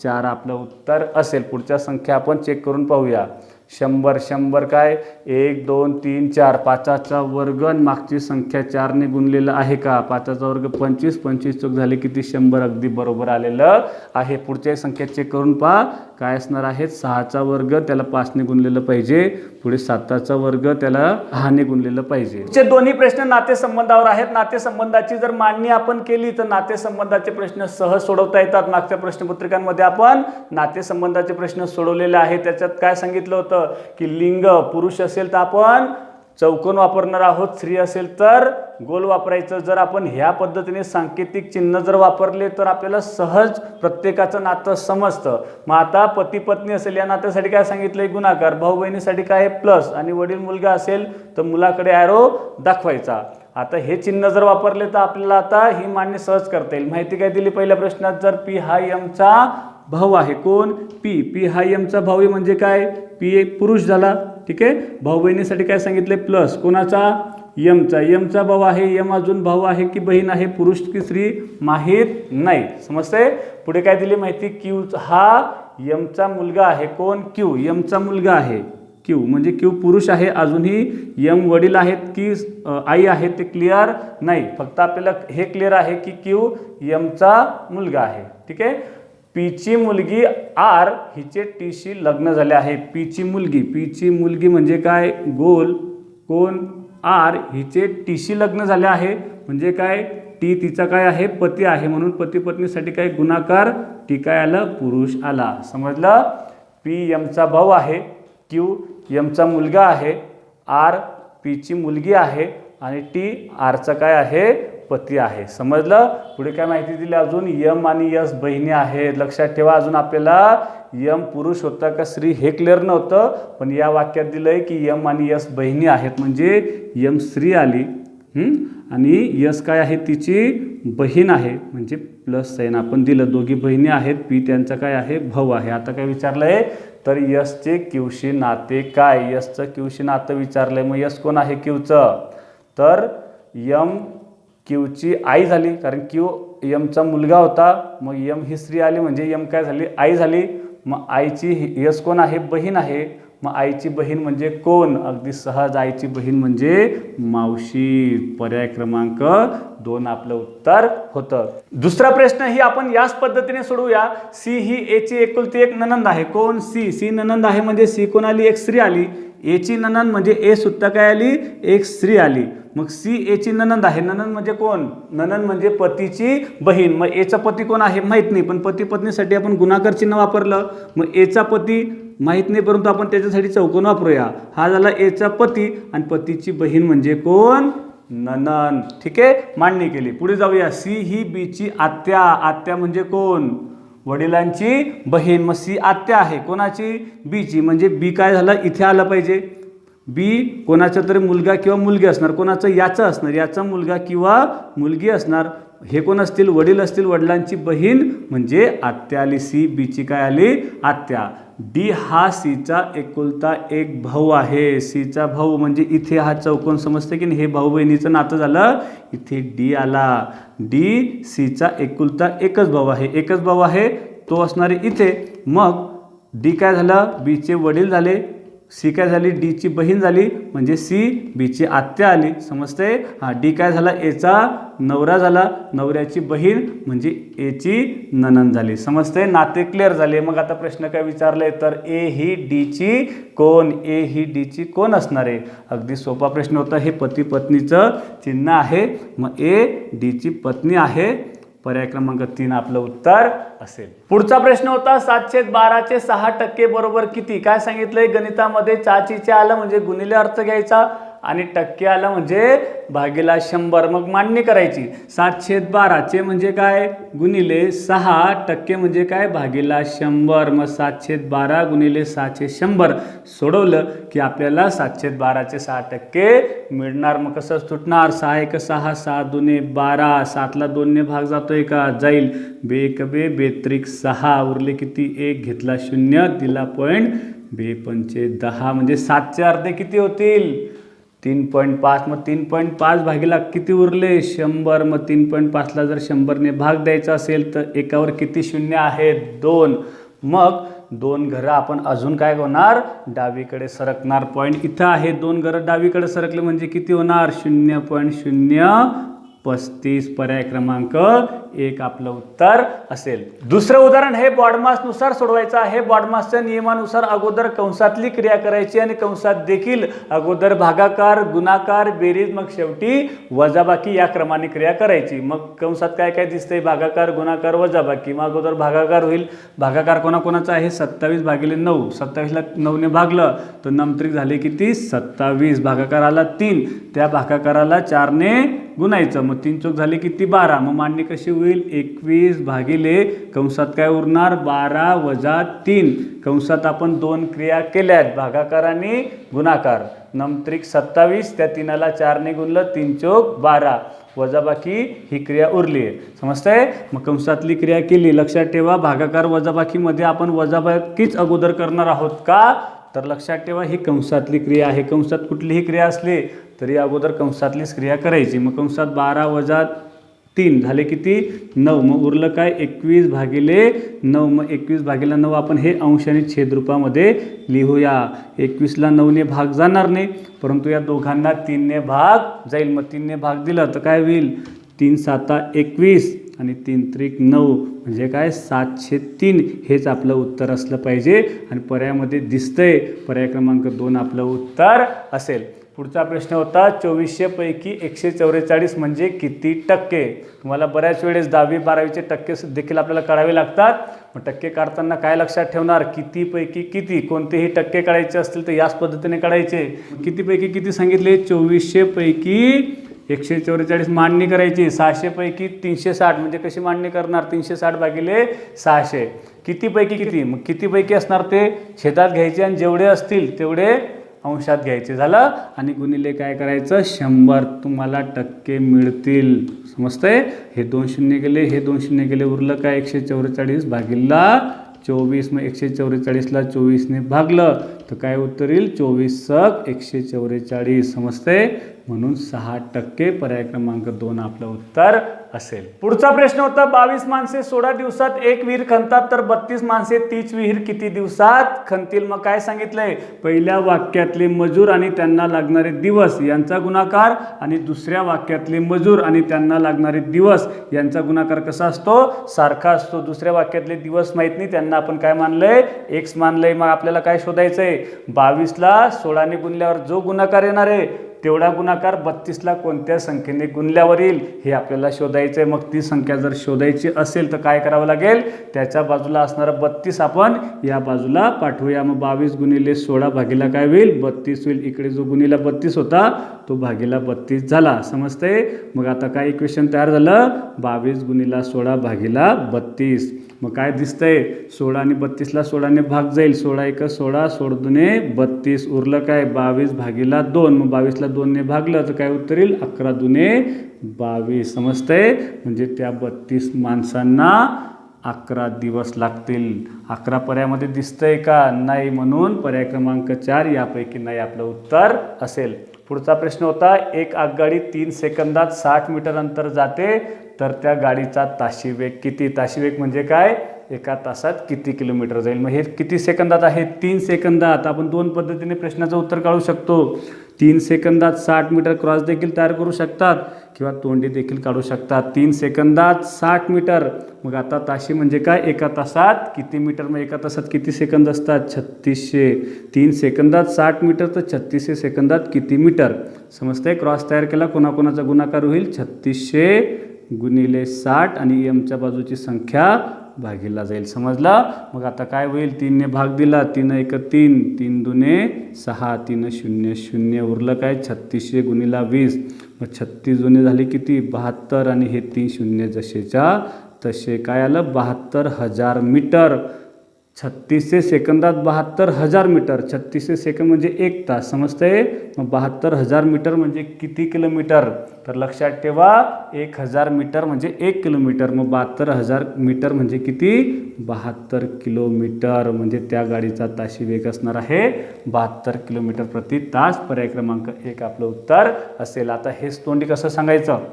4 आपलं उत्तर असेल। पुढच्या संख्या आपण चेक करून पाहूया। 100 100 काय, 1 2 3 4, 5चा वर्ग आणि मागची संख्या 4ने गुणलेलं आहे का, 5चा वर्ग 25, 25 चौक झाले किती, 100, अगदी बरोबर आलेलं आहे। पुढच्या संख्या चेक करून पहा काय असणार आहे, 6चा वर्ग त्याला 5ने गुणलेलं पाहिजे, पुढे 7चा वर्ग त्याला 6ने गुणलेलं पाहिजे। हे दोन्ही प्रश्न नातेसंबंधावर आहेत। नातेसंबंधाची जर मांडणी आपण केली तर नातेसंबंधाचे प्रश्न सहज सोडवता येतात। मागच्या प्रश्नपत्रिकांमध्ये आपण नातेसंबंधाचे प्रश्न सोडवलेले आहेत। त्याच्यात काय सांगितलं होतं की लिंग पुरुष असेल तर आपण चौकोन वापरणार आहोत, स्त्री असेल तर गोल वापरायचं। जर आपण ह्या पद्धतीने सांकेतिक चिन्ह जर वापरले तर आपल्याला सहज प्रत्येकाचं नातं समजतं। मग आता पती पत्नी असेल या नात्यासाठी काय सांगितलंय, गुणाकार, भाऊ बहिणीसाठी काय प्लस, आणि वडील मुलगा असेल तर मुलाकडे ॲरो दाखवायचा। आता हे चिन्ह जर वापरले तर आपल्याला आता ही मांडणी सहज करता येईल। माहिती काय दिली पहिल्या प्रश्नात, जर पी हा एमचा भाऊ आहे कोण पी. पी हा यमचा भाऊ आहे म्हणजे काय पी एक पुरुष झाला. ठीक आहे, भाऊ बहिणीसाठी काय सांगितले प्लस कोणाचा यमचा. यमचा भाऊ आहे, यम अजून भाऊ आहे की बहीण आहे, पुरुष की स्त्री माहीत नाही. समजते. पुढे काय दिली माहिती क्यू हा यमचा मुलगा आहे कोण क्यू. यमचा मुलगा आहे क्यू म्हणजे क्यू पुरुष आहे. अजूनही यम वडील आहेत की आई आहे ते क्लिअर नाही. फक्त आपल्याला हे क्लिअर आहे की क्यू यमचा मुलगा आहे. ठीक आहे. पीची मुलगी आर हिचे टीशी लग्न झाले आहे. पीची मुलगी म्हणजे काय गोल कोण आर हिचे टीशी लग्न झाले आहे म्हणजे काय टी तिचा काय आहे पती आहे म्हणून पती पत्नीसाठी काय गुणाकार टी काय आलं पुरुष आला. समजलं. पी यमचा भाऊ आहे, क्यू यमचा मुलगा आहे, आर पीची मुलगी आहे आणि टी आरचा काय आहे पती आहे. समजलं. पुढे काय माहिती दिली अजून यम आणि यस बहिणी आहेत. लक्षात ठेवा अजून आपल्याला यम पुरुष होता का स्त्री हे क्लिअर नव्हतं पण या वाक्यात दिलंय की यम आणि यस बहिणी आहेत म्हणजे यम स्त्री आली आणि यस काय आहे तिची बहीण आहे म्हणजे प्लस साइन आपण दिलं. दोघी बहिणी आहेत, पी त्यांचा काय आहे भाऊ आहे. आता काय विचारलंय तर यसचे क्यूशी नाते काय. यसचं क्यूशी नातं विचारलंय. मग यस कोण आहे क्यूचं तर यम क्यूची आई झाली कारण क्यू यमचा मुलगा होता. मग यम ही स्त्री आली म्हणजे यम काय झाली आई झाली. मग आईची यस कोण आहे बहीण आहे. मग आईची बहीण म्हणजे कोण अगदी सहज आईची बहीण म्हणजे मावशी. पर्याय क्रमांक 2 आपलं उत्तर होतं. दुसरा प्रश्न ही आपण याच पद्धतीने सोडवूया. सी ही एची एकुलती एक ननंद आहे कोण सी. सी ननंद आहे म्हणजे सी कोण आली एक स्त्री आली. एची ननंद म्हणजे ए सुद्धा काय आली एक स्त्री आली. मग सी एची ननंद आहे. ननंद म्हणजे कोण ननंद म्हणजे पतीची बहीण. मग एचा पती कोण आहे माहीत नाही पण पती पत्नीसाठी आपण गुणाकार चिन्ह वापरलं. मग एचा पती माहीत नाही परंतु आपण त्याच्यासाठी चौकोन वापरूया. हा झाला एचा पती आणि पतीची बहीण म्हणजे कोण ननंद. ठीक आहे मांडणी केली. पुढे जाऊया. सी ही बीची आत्या. आत्या म्हणजे कोण वडिलांची बहीण. मग सी आत्या आहे कोणाची बीची म्हणजे बी काय झालं इथे आलं पाहिजे. बी कोणाचा तरी मुलगा किंवा मुलगी असणार. कोणाचं याचं असणार याचा मुलगा किंवा मुलगी असणार. हे कोण असतील वडील असतील. वडिलांची बहीण म्हणजे आत्या आली. सी बीची काय आली आत्या. डी हा सीचा एकुलता एक भाऊ आहे. सीचा भाऊ म्हणजे इथे हा चौकोन समजते की हे भाऊ बहिणीचं नातं झालं. इथे डी आला. डी सीचा एकुलता एकच भाऊ आहे. एकच भाऊ आहे तो असणारे इथे. मग डी काय झालं बीचे वडील झाले. सी काय झाली डीची बहीण झाली म्हणजे सी बीची आत्या आली. समजते. हा डी काय झाला एचा नवरा झाला. नवऱ्याची बहीण म्हणजे एची ननंद झाली. समजते. नाते क्लिअर झाले. मग आता प्रश्न काय विचारले तर ए ही डीची कोण. ए ही डीची कोण असणार आहे. अगदी सोपा प्रश्न होता. हे पती पत्नीचं चिन्ह आहे. मग ए डीची पत्नी आहे. पर्याय क्रमांक 3 आपलं उत्तर असेल. पुढचा प्रश्न होता 7/12 6% बरोबर किती. काय सांगितलंय गणितामध्ये चाचीचे आलं म्हणजे गुणिले अर्थ घ्यायचा आणि टक्के आलं म्हणजे भागीला 100. मग मांडणी करायची. 7/12 म्हणजे काय गुणिले 6% म्हणजे काय भागीला 100. मग 7/12 गुणिले 6/100 सोडवलं की आपल्याला 7/12 6% मिळणार. मग कसं सुटणार 6 1 6 6 2 12 7ला 2 ने भाग जातोय का जाईल. बे 1 बे 3 6 उरले किती 1 घेतला 0 दिला पॉईंट. बे 5 10 म्हणजे 7चे अर्धे किती होतील 3.5. मग 3.5 भागीला किती उरले 100. मग 3.5ला जर 100 ने भाग द्यायचा असेल तर एकावर किती शून्य आहेत 2. मग 2 घरं आपण अजून काय होणार डावीकडे सरकणार. पॉईंट इथं आहे 2 घरं डावीकडे सरकले म्हणजे किती होणार 0.035. पर्याय क्रमांक 1 आपलं उत्तर असेल. दुसरं उदाहरण हे बॉडमासनुसार सोडवायचं आहे. बॉडमासच्या नियमानुसार अगोदर कंसातली क्रिया करायची आणि कंसात देखील अगोदर भागाकार गुणाकार बेरीज मग शेवटी वजाबाकी या क्रमाने क्रिया करायची. मग कंसात काय काय दिसतंय भागाकार गुणाकार वजाबाकी. मग अगोदर भागाकार होईल. भागाकार कोणाकोणाचा आहे 27/9. 27ला 9 ने भागलं तर नमत्रिक झाले किती 27. भागाकार आला 3. त्या भागाकाराला 4 ने गुणायचं. मग 3 चौक झाले किती 12. मग मांडणी कशी होईल 21 भागिले कंसात काय उरणार 12 वजा 3. कंसात आपण 2 क्रिया केल्यात भागाकार आणि गुणाकार. नमत्रिक 27 त्या 3ला 4 ने गुणलं 3 चौक 12. वजाबाकी ही क्रिया उरली आहे. समजतंय? मग कंसातली क्रिया केली. लक्षात ठेवा, भागाकार वजाबाकीमध्ये आपण वजाबाकीच अगोदर करणार आहोत का, तर लक्षात ठेवा ही कंसातली क्रिया आहे. कंसात कुठलीही क्रिया असली तरी अगोदर कंसातलीच क्रिया करायची. मग कंसात 12 वजा 3 झाले किती 9. मग उरलं काय 21 भागिले 9. मग 21 भागिले 9 आपण हे अंश आणि छेद रूपामध्ये लिहूया. 21ला 9ने भाग जाणार नाही, परंतु या दोघांना 3ने भाग जाईल. मग 3ने भाग दिला तर काय होईल 3 7 21 आणि 3 त्रिक 9 म्हणजे काय 7/3. हेच आपलं उत्तर असलं पाहिजे आणि पर्यायामध्ये दिसतंय पर्याय क्रमांक 2 आपलं उत्तर असेल. पुढचा प्रश्न होता 2400 पैकी 144 म्हणजे किती टक्के. तुम्हाला बऱ्याच वेळेस 10वी 12वीचे टक्के देखील आपल्याला काढावे लागतात. मग टक्के काढताना काय लक्षात ठेवणार, किती पैकी किती. कोणतेही टक्के काढायचे असतील तर याच पद्धतीने काढायचे. किती पैकी किती सांगितले 2400 पैकी 144 मांडणी करायची. 600 पैकी 360 म्हणजे कशी मांडणी करणार 360 भागिले 600. किती पैकी किती, मग किती पैकी असणार ते छेदात घ्यायचे आणि जेवढे असतील तेवढे अंशात घ्यायचे. झालं. आणि गुणिले काय करायचं 100. तुम्हाला टक्के मिळतील. समजतंय? हे 2 शून्य गेले, हे 2 शून्य गेले, उरलं काय 144 भागिला 24. मग 144ला 24ने भागलं तर काय उत्तर येईल 24 × 144. समजतंय? म्हणून 6% पर्याय क्रमांक 2 आपलं उत्तर असेल. पुढचा प्रश्न होता 22 माणसे 16 दिवसात एक विहीर खणतात तर 32 माणसे तीच विहीर किती दिवसात खणतील. मग काय सांगितलंय, पहिल्या वाक्यातले मजूर आणि त्यांना लागणारे दिवस यांचा गुणाकार आणि दुसऱ्या वाक्यातले मजूर आणि त्यांना लागणारे दिवस यांचा गुणाकार कसा असतो, सारखा असतो. दुसऱ्या वाक्यातले दिवस माहित नाही, त्यांना आपण काय मानलंय x मानलंय. मग आपल्याला काय शोधायचंय 22ला 16ने गुणल्यावर जो गुणाकार येणार आहे तेवढा गुणाकार 32ला कोणत्या संख्येने गुणल्यावर येईल हे आपल्याला शोधायचं आहे. मग ती संख्या जर शोधायची असेल तर काय करावं लागेल, त्याच्या बाजूला असणारं 32 आपण या बाजूला पाठवूया. मग 22 गुणिले 16 भागिला काय होईल 32 होईल. इकडे जो गुणिला 32 होता तो भागिला 32 झाला. समजतंय? मग आता काय इक्वेशन तयार झालं 22 गुणिला 16 भागिला 32. मग काय दिसतंय 16 आणि 32ला 16ने भाग जाईल. 16 × 16 16 दुने 32. उरलं काय 22 भागिला 2. मग 22ला 2ने भागलं तर काय उत्तर येईल 11 दुने 22. समजतंय? म्हणजे त्या 32 माणसांना 11 दिवस लागतील. 11 पर्यायामध्ये दिसतंय का नाही, म्हणून पर्याय क्रमांक 4 यापैकी नाही आपलं उत्तर असेल. पुढचा प्रश्न होता एक आगगाडी 3 सेकंदात 60 मीटर अंतर जाते तर त्या गाडीचा ताशी वेग किती. ताशी वेग म्हणजे काय, एका तासात किती किलोमीटर जाईल. मग हे किती सेकंदात आहे 3 सेकंदात. आपण 2 पद्धतीने प्रश्नाचं उत्तर काढू शकतो. 3 सेकंदात 60 मीटर क्रॉस देखील तयार करू शकतात किंवा तोंडी देखील काढू शकतात. 3 सेकंदात 60 मीटर. मग आता ताशी म्हणजे काय, एका तासात किती मीटर. मग एका तासात किती सेकंद असतात 3600. 3 सेकंदात 60 मीटर तर 3600 सेकंदात किती मीटर. समजतंय? क्रॉस तयार केला कोणाकोणाचा गुणाकार होईल 3600 गुणिले 60 आणि एमच्या बाजूची संख्या भागिला जाईल. समजलं? मग आता काय होईल 3ने भाग दिला 3 × 1 3 3 दुने 6 3 0 0. उरलं काय 3600 गुणिला 20. मग 36 जुने झाले किती 72 आणि हे 3 शून्य जसेच्या तसे काय आलं 72,000 मीटर. 3600 सेकंदात 72,000 मीटर. 3600 सेकंद म्हणजे 1 तास. समजतंय? मग 72,000 मीटर म्हणजे किती किलोमीटर. तर लक्षात ठेवा 1000 मीटर म्हणजे 1 किलोमीटर. मग 72,000 मीटर म्हणजे किती 72 किलोमीटर. म्हणजे त्या गाडीचा ताशी वेग असणार आहे 72 किलोमीटर प्रति तास. पर्याय क्रमांक 1 आपलं उत्तर असेल. आता हेच तोंडी कसं सांगायचं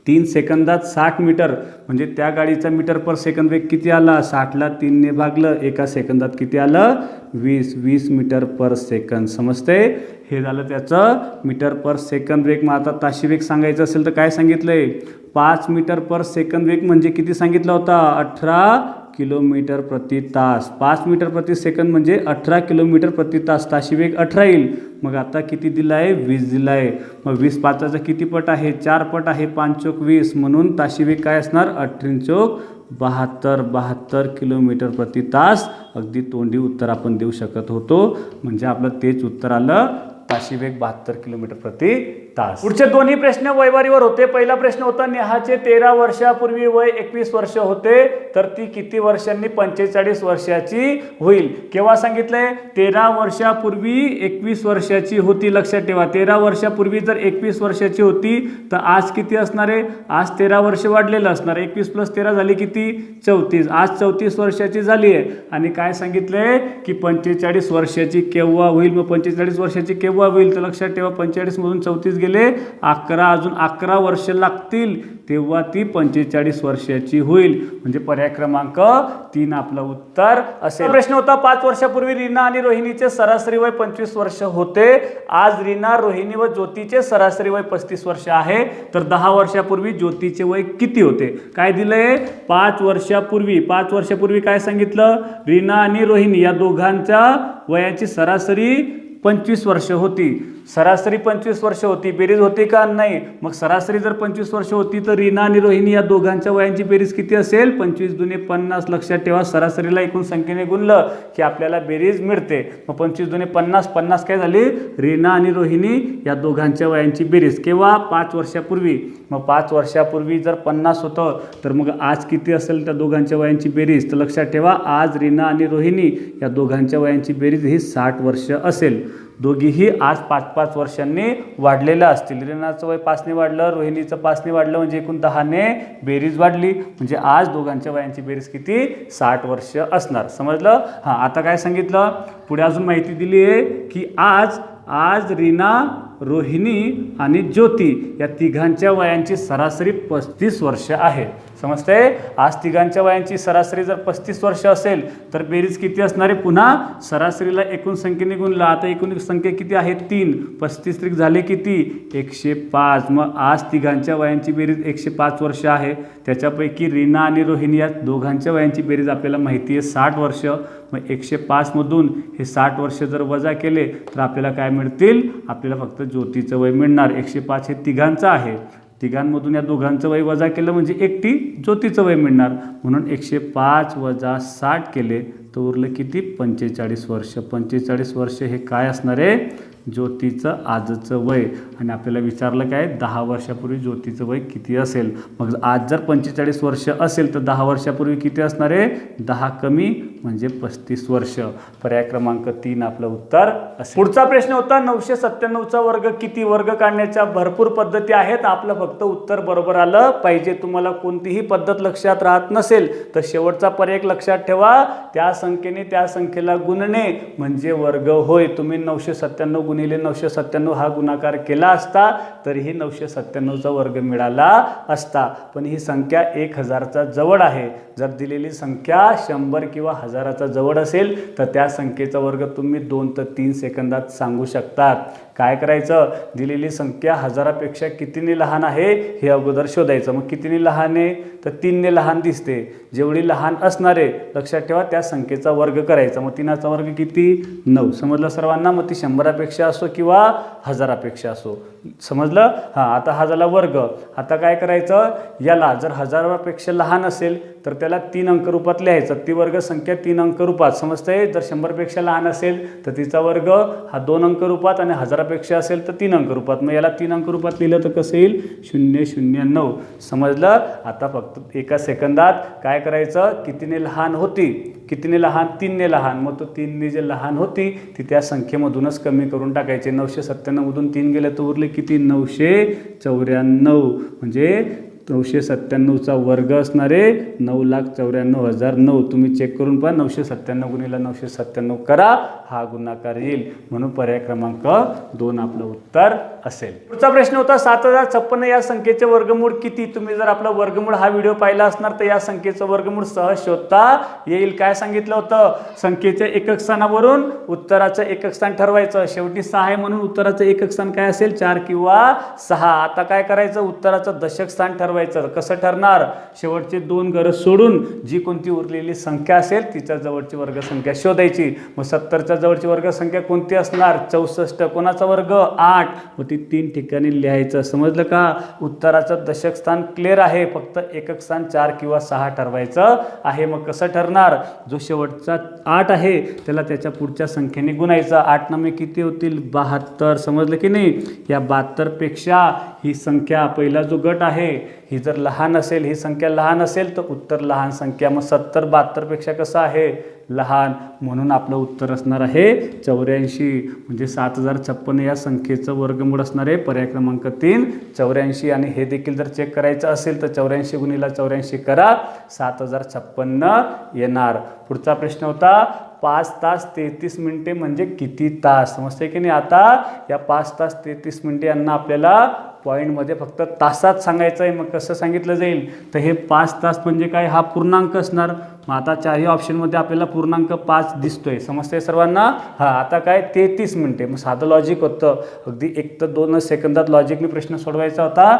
3 सेकंदात 60 मीटर म्हणजे त्या गाडीचा मीटर पर सेकंद वेग किती आला 60ला 3ने भागलं एका सेकंदात किती आलं 20 मीटर पर सेकंद. समजतंय? हे झालं त्याचं मीटर पर सेकंद वेग. मग आता ताशी वेग सांगायचं असेल तर काय सांगितलंय 5 मीटर पर सेकंद वेग म्हणजे किती सांगितला होता 18 किलोमीटर प्रति तास. 5 मीटर प्रति सेकंद म्हणजे 18 किलोमीटर प्रति तास. ताशी वेग 18 येईल. मग आता किती दिला आहे 20 दिला आहे. मग 20 5चा किती पट आहे 4 पट आहे. 5 चोक 20 म्हणून ताशी वेग काय असणार 18 चोक 72 किलोमीटर प्रति तास. अगदी तोंडी उत्तर आपण देऊ शकत होतो. म्हणजे आपलं तेच उत्तर आलं ताशी वेग 72 किलोमीटर प्रति तास. पुढचे दोन्ही प्रश्न वयवारीवर होते. पहिला प्रश्न होता नेहाचे 13 वर्षापूर्वी वय 21 वर्ष होते, तर ती किती वर्षांनी 45 वर्षाची होईल? केव्हा सांगितलंय? 13 वर्षापूर्वी 21 वर्षाची होती. लक्षात ठेवा, 13 वर्षापूर्वी जर 21 वर्षाची होती तर आज किती असणार आहे? आज 13 वर्ष वाढलेलं असणार. 21 + 13 झाली किती? 34. आज 34 वर्षाची झाली आहे. आणि काय सांगितलंय की 45 वर्षाची केव्हा होईल? मग 45 वर्षाची केव्हा होईल? तर लक्षात ठेवा, 45 मधून 34 गेले 11, अजून 11 वर्ष लागतील, तेव्हा ती 45 वर्षाची होईल. म्हणजे पर्याय क्रमांक 3 आपलं उत्तर असेल. प्रश्न होता 5 वर्षापूर्वी रीना आणि रोहिणीचे सरासरी वय 25 वर्ष होते. आज रीना, रोहिणी व ज्योतीचे सरासरी वय 35 वर्ष आहे, तर 10 वर्षापूर्वी ज्योतीचे वय किती होते? काय दिलंय? 5 वर्षापूर्वी. 5 वर्षापूर्वी काय सांगितलं? रीना आणि रोहिणी या दोघांच्या वयाची सरासरी 25 वर्ष होती. सरासरी 25 वर्ष होती. बेरीज होती का? नाही. मग सरासरी जर 25 वर्ष होती तर रीना आणि रोहिणी या दोघांच्या वयांची बेरीज किती असेल? 25 दुने 50. लक्षात ठेवा, सरासरीला एकूण संख्येने गुणलं की आपल्याला बेरीज मिळते. मग 25 दुने 50. 50 काय झाली? रीना आणि रोहिणी या दोघांच्या वयांची बेरीज. केव्हा? 5 वर्षापूर्वी. मग 5 वर्षापूर्वी जर 50 होतं तर मग आज किती असेल त्या दोघांच्या वयांची बेरीज? तर लक्षात ठेवा, आज रीना आणि रोहिणी या दोघांच्या वयांची बेरीज ही 60 वर्ष असेल. दोघीही आज 5-5 वर्षांनी वाढलेलं असतील. रीनाचं वय 5ने वाढलं, रोहिणीचं 5ने वाढलं, म्हणजे एकूण 10ने बेरीज वाढली. म्हणजे आज दोघांच्या वयांची बेरीज किती? 60 वर्ष असणार. समजलं? हां, आता काय सांगितलं? पुढे अजून माहिती दिली आहे की आज रीना, रोहिणी आणि ज्योती या तिघांच्या वयांची सरासरी 35 वर्ष आहे. समजतंय? आज तिघांच्या वयांची सरासरी जर 35 वर्ष असेल तर बेरीज किती असणार आहे? पुन्हा सरासरीला एकूण संख्येने गुणला. आता एकूण संख्या किती आहे? 3. 35 त्रिक झाले किती? 105. मग आज तिघांच्या वयांची बेरीज 105 वर्ष आहे. त्याच्यापैकी रीना आणि रोहिणी या दोघांच्या वयांची बेरीज आपल्याला माहिती आहे 60 वर्ष. मग 105 मधून हे 60 वर्ष जर वजा केले तर आपल्याला काय मिळतील? आपल्याला फक्त ज्योतीचं वय मिळणार. 105 हे तिघांचं आहे. तिघांमधून या दोघांचं वय वजा केलं म्हणजे एकटी ज्योतीचं वय मिळणार. म्हणून 105 वजा 60 केले तर उरलं किती? 45 वर्ष. 45 वर्ष हे काय असणार आहे? ज्योतीचं आजचं वय. आणि आपल्याला विचारलं काय? 10 वर्षापूर्वी ज्योतीचं वय किती असेल? मग आज जर 45 वर्ष असेल तर 10 वर्षापूर्वी किती असणार आहे? 10 कमी म्हणजे 35 वर्ष. पर्याय क्रमांक 3 आपलं उत्तर असेल. पुढचा प्रश्न होता 997चा वर्ग किती? वर्ग काढण्याच्या भरपूर पद्धती आहेत, आपलं फक्त उत्तर बरोबर आलं पाहिजे. तुम्हाला कोणतीही पद्धत लक्षात राहत नसेल तर शेवटचा पर्याय लक्षात ठेवा, त्या संख्येने त्या संख्येला गुणणे म्हणजे वर्ग होय. तुम्ही 997 गुणिले 997 हा गुणाकार केला असता तरीही 997चा वर्ग मिळाला असता. पण ही संख्या 1000च्या जवळ आहे. जर दिलेली संख्या 100 किंवा 1000च्या जवळ असेल तर त्या संख्येचा वर्ग तुम्ही 2 ते 3 सेकंदात सांगू शकतात. काय करायचं? दिलेली संख्या 1000पेक्षा कितीने लहान आहे हे अगोदर शोधायचं. मग कितीने लहान आहे? तर 3ने लहान दिसते. जेवढी लहान असणार आहे लक्षात ठेवा त्या संख्येचा वर्ग करायचा. मग 3चा वर्ग किती? 9. समजलं सर्वांना? मग ती 100पेक्षा असो किंवा 1000पेक्षा असो. समजलं? हां, आता हा झाला वर्ग. आता काय करायचं? याला जर 1000पेक्षा लहान असेल तर त्याला 3 अंक रूपात लिहायचं. ती वर्ग संख्या 3 अंक रूपात. समजतंय? जर 100पेक्षा लहान असेल तर तिचा वर्ग हा 2 अंक रूपात आणि 1000पेक्षा असेल तर 3 अंक रूपात. मग याला 3 अंक रूपात लिहिलं तर कसं येईल? 009. समजलं? आता फक्त एका सेकंदात काय करायचं? कितीने लहान होती? कितीने लहान? 3ने लहान. मग तो 3ने जे लहान होती ती त्या संख्येमधूनच कमी करून टाकायचे. 997 मधून 3 गेले तर उरले किती? 994. म्हणजे 997चा वर्ग असणारे 9,94,009. तुम्ही चेक करून पहा. 997 गुणिले 997 करा, हा गुणाकार येईल. म्हणून पर्याय क्रमांक 2 आपलं उत्तर असेल. पुढचा प्रश्न होता 7056 या संख्येचे वर्गमूळ किती? तुम्ही जर आपला वर्गमूळ हा व्हिडिओ पाहिला असणार तर या संख्येचं वर्गमूळ सहज शोधता येईल. काय सांगितलं होतं? संख्येच्या एकक स्थानावरून उत्तराचं एकक स्थान ठरवायचं. शेवटी 6 आहे म्हणून उत्तराचं एकक स्थान काय असेल? 4 किंवा 6. आता काय करायचं? उत्तराचं दशक स्थान ठरवायचं. कसं ठरणार? शेवटचे 2 गरज सोडून जी कोणती उरलेली संख्या असेल तिच्या जवळची वर्गसंख्या शोधायची. मग 70च्या जवळची वर्गसंख्या कोणती असणार? 64. कोणाचा वर्ग? 8. मग शेवटी 3 ठिकाणी लिहायचं. समजलं का? उत्तराचं दशक स्थान क्लिअर आहे, फक्त एकक स्थान 4 किंवा 6 ठरवायचं आहे. मग कसं ठरणार? जो शेवटचा 8 आहे त्याला त्याच्या पुढच्या संख्येने गुणायचं. 8 नंबर किती होतील? 72. समजलं की नाही? या 72 पेक्षा ही संख्या, पहिला जो गट आहे ही जर लहान असेल, ही संख्या लहान असेल तर उत्तर लहान संख्या. मग 70 72 पेक्षा कसं आहे? लहान. म्हणून आपलं उत्तर असणार आहे 84. म्हणजे 7056 या संख्येचं वर्गमूळ असणार आहे. पर्याय क्रमांक 3 84. आणि हे देखील जर चेक करायचं असेल तर 84 गुणिले 84 करा, 7056 येणार. पुढचा प्रश्न होता 5 तास 33 मिनिटे म्हणजे किती तास? समजते की नाही? आता या 5 तास 33 मिनिटे यांना आपल्याला पॉईंटमध्ये फक्त तासात सांगायचं आहे. मग कसं सांगितलं जाईल? तर हे 5 तास म्हणजे काय? हा पूर्णांक असणार. मग आता चारही ऑप्शनमध्ये आपल्याला पूर्णांक 5 दिसतोय. समजते सर्वांना? आता काय? 33 मिनिटे. मग साधं लॉजिक होतं, अगदी 1 ते 2 सेकंदात लॉजिकने प्रश्न सोडवायचा होता.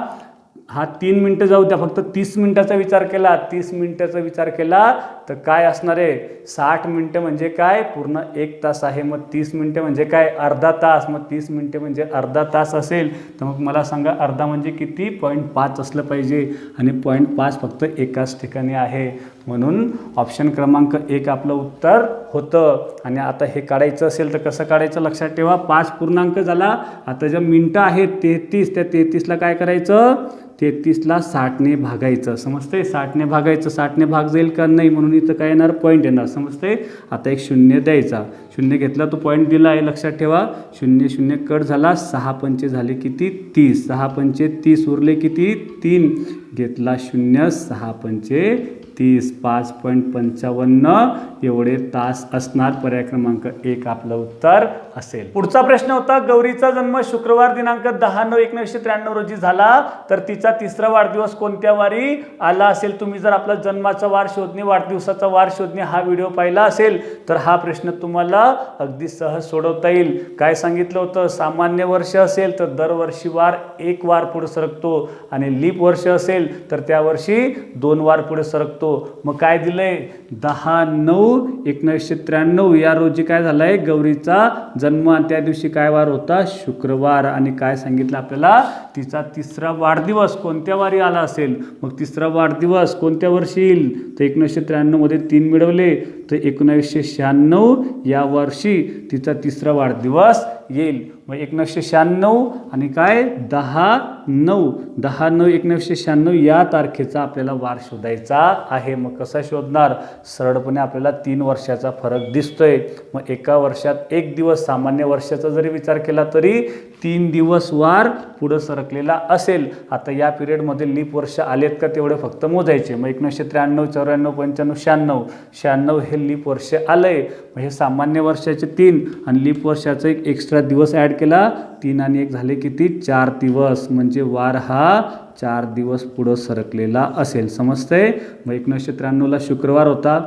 3 मिनटं जाऊ द्या, फक्त 30 मिनिटाचा विचार केला, 30 मिनिटाचा विचार केला तर काय असणार आहे? 60 मिनिटं म्हणजे काय? पूर्ण 1 तास आहे. मग 30 मिनिटं म्हणजे काय? अर्धा तास. मग 30 मिनिटं म्हणजे अर्धा तास असेल तर मग मला सांगा अर्धा म्हणजे किती? 0.5 असलं पाहिजे. आणि 0.5 फक्त एकाच ठिकाणी आहे. म्हणून ऑप्शन क्रमांक 1 आपलं उत्तर होतं. आणि आता हे काढायचं असेल तर कसं काढायचं? लक्षात ठेवा, 5 पूर्णांक झाला. आता ज्या मिनटं आहेत 33, त्या 33ला काय करायचं? 33ला 60ने भागायचं. समजते? 60ने भागायचं. 60ने भाग जाईल का? नाही. म्हणून इथं काय येणार? पॉईंट येणार. समजते? आता एक 0 द्यायचा. 0 घेतला, तो पॉईंट दिला आहे, लक्षात ठेवा. 0 0 कट झाला. 6 पंचे झाले किती? 30. 6 पंचे 30. उरले किती? 3. घेतला 0. 6 पंचे 30. 5.55 एवढे तास असणार. पर्याय क्रमांक 1 आपलं उत्तर असेल. पुढचा प्रश्न होता गौरीचा जन्म शुक्रवार दिनांक 10/9/1993 रोजी झाला तर तिचा 3रा वाढदिवस कोणत्या वारी आला असेल? तुम्ही जर आपला जन्माचा वार शोधणे, वाढदिवसाचा वार शोधणे हा व्हिडिओ पाहिला असेल तर हा प्रश्न तुम्हाला अगदी सहज सोडवता येईल. काय सांगितलं होतं? सामान्य वर्ष असेल तर दरवर्षी वार 1 वार पुढे सरकतो, आणि लीप वर्ष असेल तर त्या वर्षी 2 वार पुढे सरकतो. मग काय दिलंय? 10/9/1993 या रोजी काय झालंय? गौरीचा जन्म. आणि त्या दिवशी काय वार होता? शुक्रवार. आणि काय सांगितलं आपल्याला? तिचा 3रा वाढदिवस कोणत्या वारी आला असेल? मग 3रा वाढदिवस कोणत्या वर्षी येईल? तर 1993 मध्ये 3 मिळवले तर 1996 या वर्षी तिचा 3रा वाढदिवस येईल. मग 1996 आणि काय? 10/9/1996 या तारखेचा आपल्याला वार शोधायचा आहे. मग कसा शोधणार? सरळपणे आपल्याला 3 वर्षाचा फरक दिसतोय. मग एका वर्षात 1 दिवस, सामान्य वर्षाचा जरी विचार केला तरी 3 दिवस वार पुढं सरकलेला असेल. आता या पिरियडमध्ये लीप वर्ष आलेत का तेवढे फक्त मोजायचे. मग 1993 94 95 96 हे लीप वर्ष आलंय. मग हे सामान्य वर्षाचे 3 आणि लीप वर्षाचा एक एक्स्ट्रा दिवस ॲड केला. 3 आणि 1 झाले किती? 4 दिवस. म्हणजे वार हा 4 दिवस पुढं सरकलेला असेल. समजतंय? मग 1993ला शुक्रवार होता.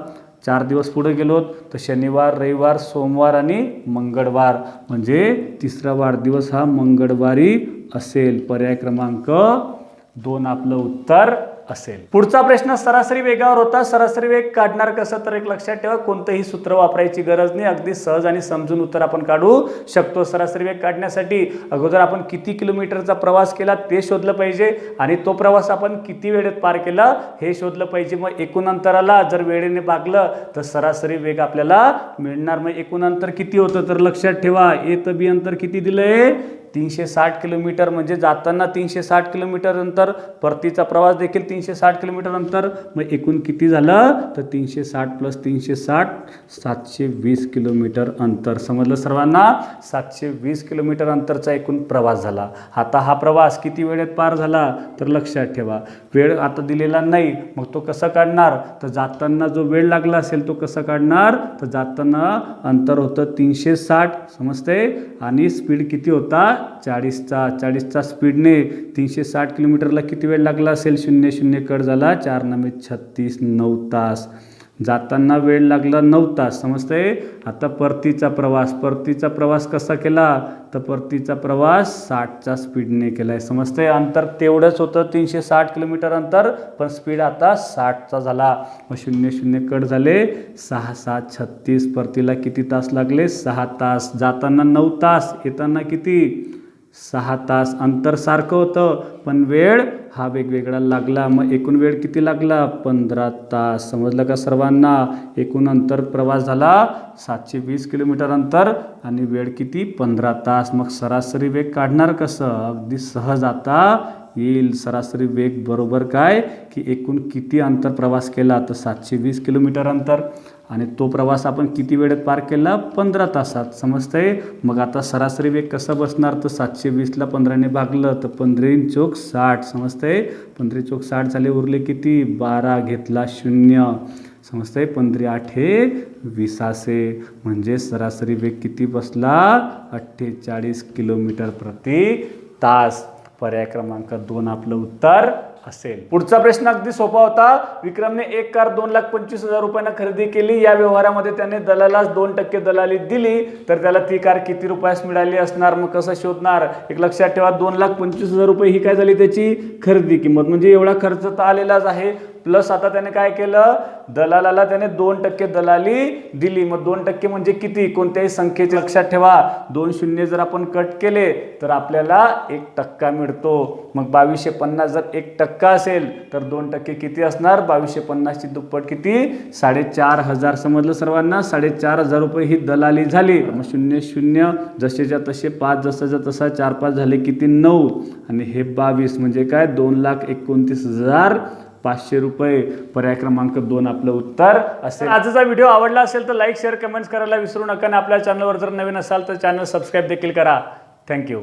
4 दिवस पुढे गेलो तर शनिवार, रविवार, सोमवार आणि मंगळवार. म्हणजे 3रा वाढदिवस हा मंगळवारी असेल. पर्याय क्रमांक 2 आपलं उत्तर असेल. पुढचा प्रश्न सरासरी वेगावर होता. सरासरी वेग काढणार कसं? तर एक लक्षात ठेवा, कोणतंही सूत्र वापरायची गरज नाही. अगदी सहज आणि समजून उत्तर आपण काढू शकतो. सरासरी वेग काढण्यासाठी अगोदर आपण किती किलोमीटरचा प्रवास केला ते शोधलं पाहिजे, आणि तो प्रवास आपण किती वेळेत पार केला हे शोधलं पाहिजे. मग एकूण अंतराला जर वेळेने भागलं तर सरासरी वेग आपल्याला मिळणार. मग एकूण अंतर किती होतं? तर लक्षात ठेवा, ए ते बी अंतर किती दिलंय? 360 किलोमीटर. म्हणजे जाताना 360 किलोमीटर अंतर, परतीचा प्रवास देखील 360 किलोमीटर अंतर. मग एकूण किती झालं? तर 360 + 360 720 किलोमीटर अंतर. समजलं सर्वांना? 720 किलोमीटर अंतरचा एकूण प्रवास झाला. आता हा प्रवास किती वेळेत पार झाला? तर लक्षात ठेवा, वेळ आता दिलेला नाही. मग तो कसा काढणार? तर जाताना जो वेळ लागला असेल तो कसा काढणार? तर जाताना अंतर होतं 360. समजते? आणि स्पीड किती होता? 40चा स्पीडने 360 किलोमीटरला किती वेळ लागला असेल? 0 0 कट झाला. 4 9 36 9 तास. जाताना वेळ लागला 9 तास. समजते? आता परतीचा प्रवास कसा केला? तर परतीचा प्रवास 60च्या स्पीडने केला आहे. समजते? अंतर तेवढंच होतं 360 किलोमीटर अंतर, पण स्पीड आता 60चा झाला. मग 0 0 कट झाले. 6 7 36. परतीला किती तास लागले? 6 तास. जाताना 9 तास, येताना किती? 6 तास. अंतर सारखं होतं पण वेळ हा वेगवेगळा लागला. मग एकूण वेळ किती लागला? 15 तास. समजलं का सर्वांना? एकूण अंतर प्रवास झाला 720 किलोमीटर अंतर आणि वेळ किती? 15 तास. मग सरासरी वेग काढणार कसं? अगदी सहज आता येईल. सरासरी वेग बरोबर काय की एकूण किती अंतर प्रवास केला तर 720 किलोमीटर अंतर आणि तो प्रवास आपण किती वेळेत पार केला? 15 तासात. समजतंय? मग आता सरासरी वेग कसा बसणार? तर 720ला 15ने भागलं तर 15 चोक 60. समजतंय? 15 चोक 60 झाले. उरले किती? 12. घेतला 0. समजतंय? 15 8 20 म्हणजे सरासरी वेग किती बसला? 48 किलोमीटर प्रति तास. पर्याय क्रमांक 2 आपलं उत्तर असेल. पुढचा प्रश्न अगदी सोपा होता. विक्रमने एक कार 2,25,000 रुपयांना खरेदी केली. या व्यवहारामध्ये त्याने दलालास 2% दलाली दिली तर त्याला ती कार किती रुपयास मिळाली असणार? मग कसं शोधणार? एक लक्षात ठेवा, 2,25,000 रुपये ही काय झाली? त्याची खरेदी किंमत. म्हणजे एवढा खर्च तर आलेलाच आहे. प्लस आता त्याने काय केलं? दलालाला त्याने 2% दलाली दिली. मग 2% म्हणजे किती? कोणत्याही संख्येचे लक्षात ठेवा. 2 शून्य जर आपण कट केले तर आपल्याला 1% मिळतो. मग 2250 जर 1% असेल तर 2% किती असणार? 2250 ची दुप्पट किती? 4,500. समजलं सर्वांना? 4,500 रुपये ही दलाली झाली. मग 0 0 जसेच्या तसे 5 जसाच्या तसा 4 5 झाले किती? 9 आणि हे 22 म्हणजे काय? 2,29,500 रुपये. पर्याय क्रमांक 2 आपलं उत्तर असेल. आजचा व्हिडिओ आवडला असेल तर लाईक शेअर कमेंट्स करायला विसरू नका आणि आपल्या चॅनलवर जर नवीन असाल तर चॅनल सबस्क्राईब देखील करा. थँक्यू.